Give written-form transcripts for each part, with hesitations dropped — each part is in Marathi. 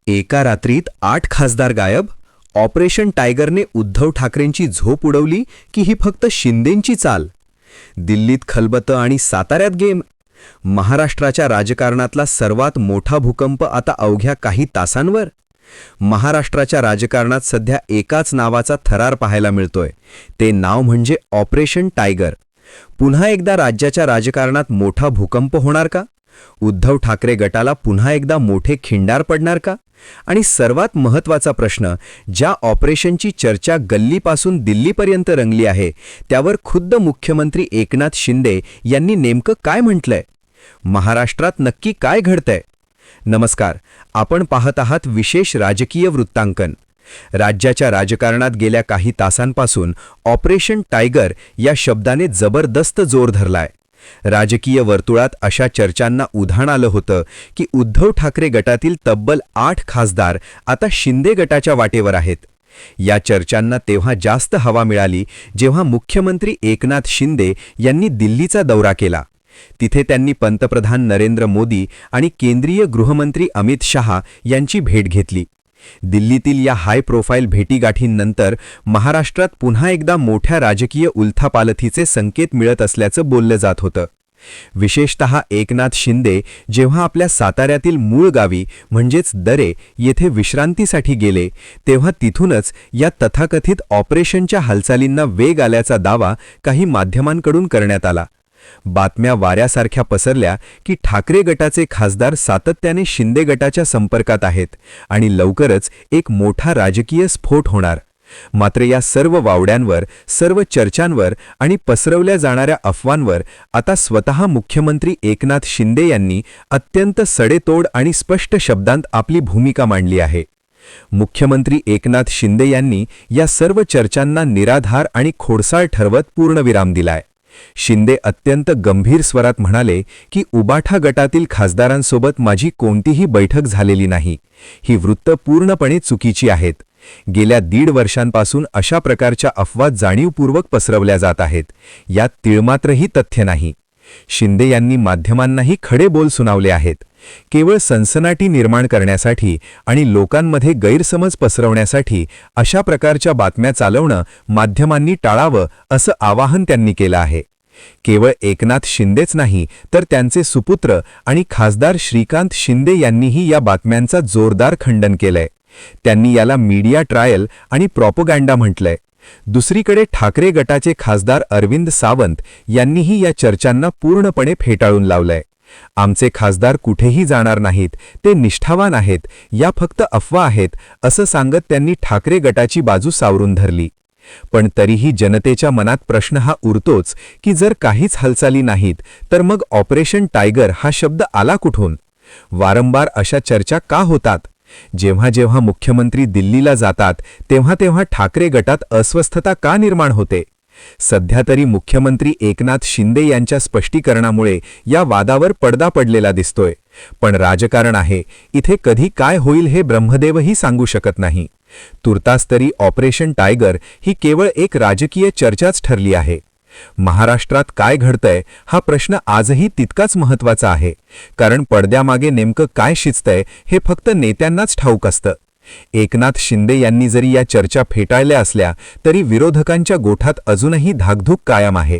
एका रात्रीत 8 खासदार गायब. ऑपरेशन टायगरने उद्धव ठाकरेंची झोप उडवली की ही फक्त शिंदेंची चाल? दिल्लीत खलबतं आणि साताऱ्यात गेम. महाराष्ट्राच्या राजकारणातला सर्वात मोठा भूकंप आता अवघ्या काही तासांवर. महाराष्ट्राच्या राजकारणात सध्या एकाच नावाचा थरार पाहायला मिळतोय. ते नाव म्हणजे ऑपरेशन टायगर. पुन्हा एकदा राज्याच्या राजकारणात मोठा भूकंप होणार का? उद्धव ठाकरे गटाला पुन्हा एकदा मोठे खिंडार पडणार का? आणि सर्वात महत्त्वाचा प्रश्न, ज्या ऑपरेशनची चर्चा गल्लीपासून दिल्लीपर्यंत रंगली आहे, त्यावर खुद्द मुख्यमंत्री एकनाथ शिंदे यांनी नेमकं काय म्हटलंय? महाराष्ट्रात नक्की काय घडतंय? नमस्कार, आपण पाहत आहात विशेष राजकीय वृत्तांकन. राज्याच्या राजकारणात गेल्या काही तासांपासून ऑपरेशन टायगर या शब्दाने जबरदस्त जोर धरलाय. राजकीय वर्तुळात अशा चर्चांना उधाण आलं होतं की उद्धव ठाकरे गटातील तब्बल 8 खासदार आता शिंदे गटाच्या वाटेवर आहेत. या चर्चांना तेव्हा जास्त हवा मिळाली जेव्हा मुख्यमंत्री एकनाथ शिंदे यांनी दिल्लीचा दौरा केला. तिथे त्यांनी पंतप्रधान नरेंद्र मोदी आणि केंद्रीय गृहमंत्री अमित शहा यांची भेट घेतली. दिल्लीतील या हाय प्रोफाईल भेटीगाठींनंतर महाराष्ट्रात पुन्हा एकदा मोठ्या राजकीय उलथापालथीचे संकेत मिळत असल्याचं बोललं जात होतं. विशेषतः एकनाथ शिंदे जेव्हा आपल्या साताऱ्यातील मूळ गावी म्हणजेच दरे येथे विश्रांतीसाठी गेले, तेव्हा तिथूनच या तथाकथित ऑपरेशनच्या हालचालींना वेग आल्याचा दावा काही माध्यमांकडून करण्यात आला. बातम्या वाऱ्यासारख्या पसरल्या की ठाकरे गटाचे खासदार सातत्याने शिंदे गटाच्या संपर्कात आहेत आणि लवकरच एक मोठा राजकीय स्फोट होणार. मात्र या सर्व वावड्यांवर, सर्व चर्चांवर आणि पसरवल्या जाणाऱ्या अफवांवर आता स्वतः मुख्यमंत्री एकनाथ शिंदे यांनी अत्यंत सडेतोड आणि स्पष्ट शब्दांत आपली भूमिका मांडली आहे. मुख्यमंत्री एकनाथ शिंदे यांनी या सर्व चर्चांना निराधार आणि खोडसाळ ठरवत पूर्णविराम दिलाय. शिंदे अत्यंत गंभीर स्वरात म्हणाले की उबाठा गटातील खासदारांसोबत माझी कोणतीही बैठक झालेली नाही. ही वृत्त पूर्णपणे चुकीची आहेत. गेल्या 1.5 वर्षांपासून अशा प्रकारच्या अफवा जाणीवपूर्वक पसरवल्या जात आहेत. यात तिळमात्रही तथ्य नाही. शिंदे यांनी माध्यमांनाही खडे बोल सुनावले आहेत. केवळ सनसनाटी निर्माण करण्यासाठी आणि लोकांमध्ये गैरसमज पसरवण्यासाठी अशा प्रकारच्या बातम्या चालवणं माध्यमांनी टाळावं असं आवाहन त्यांनी केलं आहे. केवळ एकनाथ शिंदेच नाही तर त्यांचे सुपुत्र आणि खासदार श्रीकांत शिंदे यांनीही या बातम्यांचा जोरदार खंडन केलंय. त्यांनी याला मीडिया ट्रायल आणि प्रॉपगँडा म्हटलंय. दुसरीकडे ठाकरे गटाचे खासदार अरविंद सावंत यांनीही या चर्चांना पूर्णपणे फेटाळून लावलंय. आमचे खासदार कुठेही जाणार नाहीत, ते निष्ठावान आहेत, या फक्त अफवा आहेत असं सांगत त्यांनी ठाकरे गटाची बाजू सावरून धरली. पण तरीही जनतेच्या मनात प्रश्न हा उरतोच की जर काहीच हालचाली नाहीत तर मग ऑपरेशन टायगर हा शब्द आला कुठून? वारंवार अशा चर्चा का होतात? जेव्हा जेव्हा मुख्यमंत्री दिल्लीला जातात तेव्हा तेव्हा ठाकरे गटात अस्वस्थता का निर्माण होते? सध्या तरी मुख्यमंत्री एकनाथ शिंदे यांच्या स्पष्टीकरणामुळे या वादावर पडदा पडलेला दिसतोय. पण राजकारण आहे, इथे कधी काय होईल हे ब्रह्मदेवही सांगू शकत नाही. तुर्तास तरी ऑपरेशन टायगर ही केवळ एक राजकीय चर्चाच ठरली आहे. महाराष्ट्रात काय घडतंय हा प्रश्न आजही तितकाच महत्त्वाचा आहे, कारण पडद्यामागे नेमकं काय शिजतंय हे फक्त नेत्यांनाच ठाऊक असतं. एकनाथ शिंदे यांनी जरी या चर्चा फेटाळल्या असल्या तरी विरोधकांच्या गोठात अजूनही धाकधूक कायम आहे.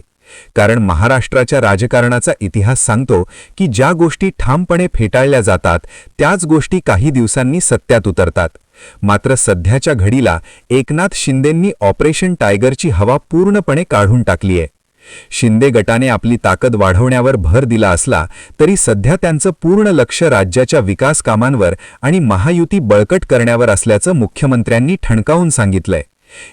कारण महाराष्ट्राच्या राजकारणाचा इतिहास सांगतो की ज्या गोष्टी ठामपणे फेटाळल्या जातात त्याच गोष्टी काही दिवसांनी सत्यात उतरतात. मात्र सध्याच्या घडीला एकनाथ शिंदेंनी ऑपरेशन टायगरची हवा पूर्णपणे काढून टाकलीय. शिंदे गटाने आपली ताकद वाढवण्यावर भर दिला असला तरी सध्या त्यांचं पूर्ण लक्ष राज्याच्या विकास कामांवर आणि महायुती बळकट करण्यावर असल्याचं मुख्यमंत्र्यांनी ठणकावून सांगितलंय.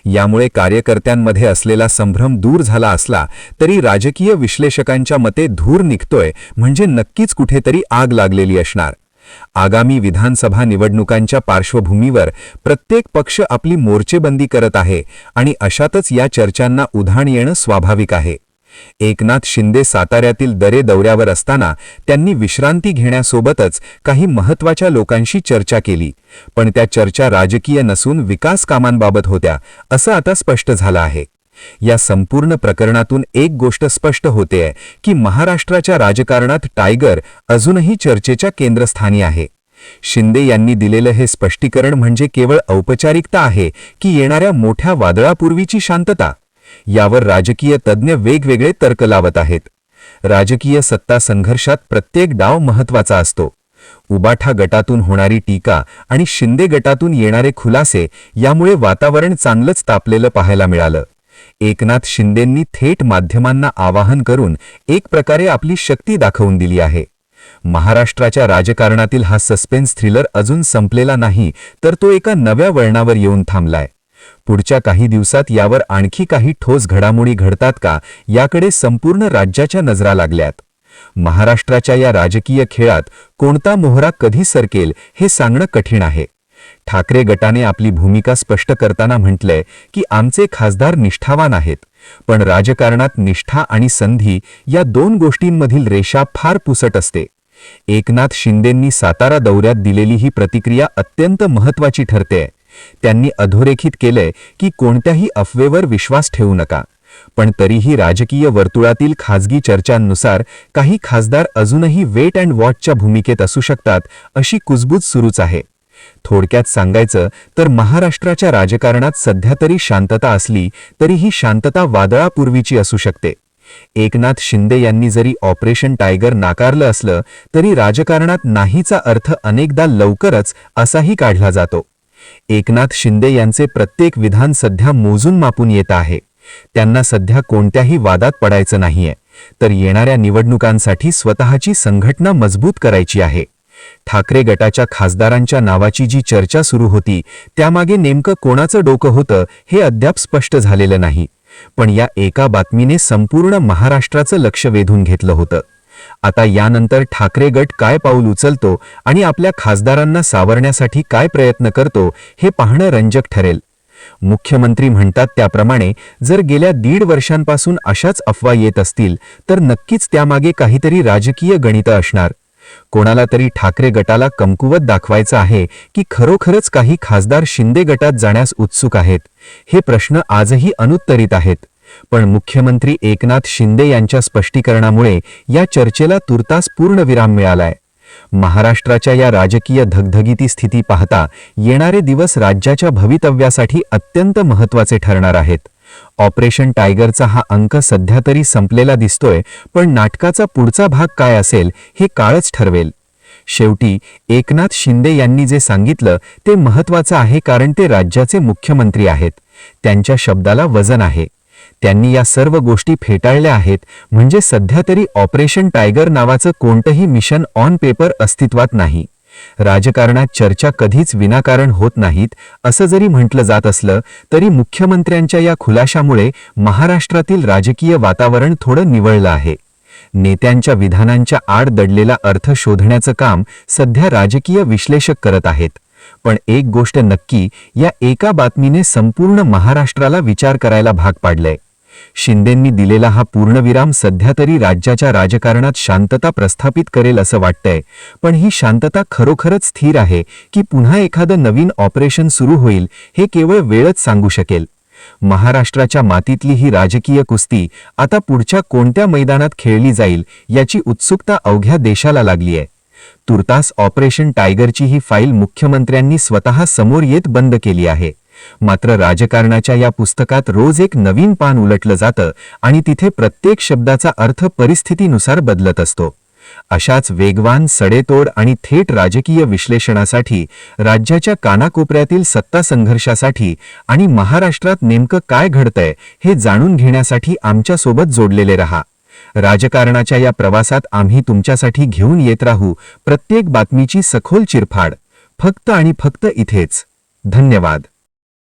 यामुळे कार्यकर्त्यांमध्ये असलेला संभ्रम दूर झाला असला तरी राजकीय विश्लेषकांच्या मते धूर निघतोय म्हणजे नक्कीच कुठेतरी आग लागलेली असणार. आगामी विधानसभा निवडणुकांच्या पार्श्वभूमीवर प्रत्येक पक्ष आपली मोर्चेबंदी करत आहे आणि अशातच या चर्चांना उधाण येणं स्वाभाविक आहे. एकनाथ शिंदे साताऱ्यातील दरे दौऱ्यावर असताना त्यांनी विश्रांती घेण्यासोबतच काही महत्त्वाच्या लोकांशी चर्चा केली. पण त्या चर्चा राजकीय नसून विकास कामांबाबत होत्या असं आता स्पष्ट झालं आहे. या संपूर्ण प्रकरणातून एक गोष्ट स्पष्ट होतेय की महाराष्ट्राच्या राजकारणात टायगर अजूनही चर्चेच्या केंद्रस्थानी आहे. शिंदे यांनी दिलेलं हे स्पष्टीकरण म्हणजे केवळ औपचारिकता आहे की येणाऱ्या मोठ्या वादळापूर्वीची शांतता? यावर राजकीय तज्ज्ञ वेगवेगळे तर्क लावत आहेत. राजकीय सत्ता संघर्षात प्रत्येक डाव महत्त्वाचा असतो. उबाठा गटातून होणारी टीका आणि शिंदे गटातून येणारे खुलासे यामुळे वातावरण चांगलंच तापलेलं पाहायला मिळालं. एकनाथ शिंदेंनी थेट माध्यमांना आवाहन करून एक प्रकारे आपली शक्ती दाखवून दिली आहे. महाराष्ट्राच्या राजकारणातील हा सस्पेन्स थ्रिलर अजून संपलेला नाही, तर तो एका नव्या वळणावर येऊन थांबलाय. पुढच्या काही दिवसात यावर आणखी काही ठोस घडामोडी घडतात का, याकडे संपूर्ण राज्याच्या नजरा लागल्यात. महाराष्ट्राच्या या राजकीय खेळात कोणता मोहरा कधी सरकेल हे सांगणं कठीण आहे. ठाकरे गटाने आपली भूमिका स्पष्ट करताना म्हटलंय की आमचे खासदार निष्ठावान आहेत, पण राजकारणात निष्ठा आणि संधी या दोन गोष्टींमधील रेषा फार पुसट असते. एकनाथ शिंदेंनी सातारा दौऱ्यात दिलेली ही प्रतिक्रिया अत्यंत महत्त्वाची ठरते. त्यांनी अधोरेखित केलंय की कोणत्याही अफवेवर विश्वास ठेवू नका, पण तरीही राजकीय वर्तुळातील खाजगी चर्चांनुसार काही खासदार अजूनही वेट अँड वॉचच्या भूमिकेत असू शकतात, अशी कुजबूज सुरूच आहे. थोडक्यात सांगायचं तर महाराष्ट्राच्या राजकारणात सध्या तरी शांतता असली तरी ही शांतता वादळापूर्वीची असू शकते. एकनाथ शिंदे यांनी जरी ऑपरेशन टायगर नाकारलं असलं तरी राजकारणात नाहीचा अर्थ अनेकदा लवकरच असाही काढला जातो. एकनाथ शिंदे यांचे प्रत्येक विधान सध्या मोजून मापून येत आहे. त्यांना सध्या कोणत्याही वादात पडायचं नाहीये, तर येणाऱ्या निवडणुकांसाठी स्वतःची संघटना मजबूत करायची आहे. ठाकरे गटाच्या खासदारांच्या नावाची जी चर्चा सुरू होती त्यामागे नेमकं कोणाचं डोकं होतं हे अद्याप स्पष्ट झालेलं नाही, पण या एका बातमीने संपूर्ण महाराष्ट्राचं लक्ष वेधून घेतलं होतं. आता यानंतर ठाकरे गट काय पाऊल उचलतो आणि आपल्या खासदारांना सावरण्यासाठी काय प्रयत्न करतो हे पाहणं रंजक ठरेल. मुख्यमंत्री म्हणतात त्याप्रमाणे जर गेल्या 1.5 वर्षांपासून अशाच अफवा येत असतील तर नक्कीच त्यामागे काहीतरी राजकीय गणितं असणार. कोणाला तरी ठाकरे गटाला कमकुवत दाखवायचं आहे की खरोखरच काही खासदार शिंदे गटात जाण्यास उत्सुक आहेत, हे प्रश्न आजही अनुत्तरित आहेत. पण मुख्यमंत्री एकनाथ शिंदे यांच्या स्पष्टीकरणामुळे या चर्चेला तुर्तास पूर्णविराम मिळालाय. महाराष्ट्राच्या या राजकीय धगधगीती स्थिती पाहता येणारे दिवस राज्याच्या भवितव्यासाठी अत्यंत महत्त्वाचे ठरणार आहेत. ऑपरेशन टायगरचा हा अंक सध्या तरी संपलेला दिसतोय, पण नाटकाचा पुढचा भाग काय असेल हे काळच ठरवेल. शेवटी एकनाथ शिंदे यांनी जे सांगितलं ते महत्त्वाचं आहे, कारण ते राज्याचे मुख्यमंत्री आहेत. त्यांच्या शब्दाला वजन आहे. त्यांनी या सर्व गोष्टी फेटाळल्या आहेत, म्हणजे सध्या तरी ऑपरेशन टायगर नावाचं कोणतंही मिशन ऑन पेपर अस्तित्वात नाही. राजकारणात चर्चा कधीच विनाकारण होत नाहीत असं जरी म्हटलं जात असलं तरी मुख्यमंत्र्यांच्या या खुलाशामुळे महाराष्ट्रातील राजकीय वातावरण थोडं निवळलं आहे. नेत्यांच्या विधानांच्या आड दडलेला अर्थ शोधण्याचं काम सध्या राजकीय विश्लेषक करत आहेत. पण एक गोष्ट नक्की, या एका बातमीने संपूर्ण महाराष्ट्राला विचार करायला भाग पाडलंय. शिंदेंनी दिलेला हा पूर्णविराम सध्या तरी राज्याच्या राजकारणात शांतता प्रस्थापित करेल असं वाटतंय, पण ही शांतता खरोखरच स्थिर आहे की पुन्हा एखादं नवीन ऑपरेशन सुरू होईल हे केवळ वेळच सांगू शकेल. महाराष्ट्राच्या मातीतली ही राजकीय कुस्ती आता पुढच्या कोणत्या मैदानात खेळली जाईल याची उत्सुकता अवघ्या देशाला लागलीय. तुर्तास ऑपरेशन टायगरची ही फाईल मुख्यमंत्र्यांनी स्वतः समोर येत बंद केली आहे. मात्र राजकारणाच्या या पुस्तकात रोज एक नवीन पान उलटलं जातं आणि तिथे प्रत्येक शब्दाचा अर्थ परिस्थितीनुसार बदलत असतो. अशाच वेगवान, सडेतोड आणि थेट राजकीय विश्लेषणासाठी, राज्याच्या कानाकोपऱ्यातील सत्ता संघर्षासाठी आणि महाराष्ट्रात नेमकं काय घडतंय हे जाणून घेण्यासाठी आमच्यासोबत जोडलेले रहा. राजकारणाच्या या प्रवासात आम्ही तुमच्यासाठी घेऊन येत राहू प्रत्येक बातमीची सखोल चिरफाड, फक्त आणि फक्त इथेच. धन्यवाद.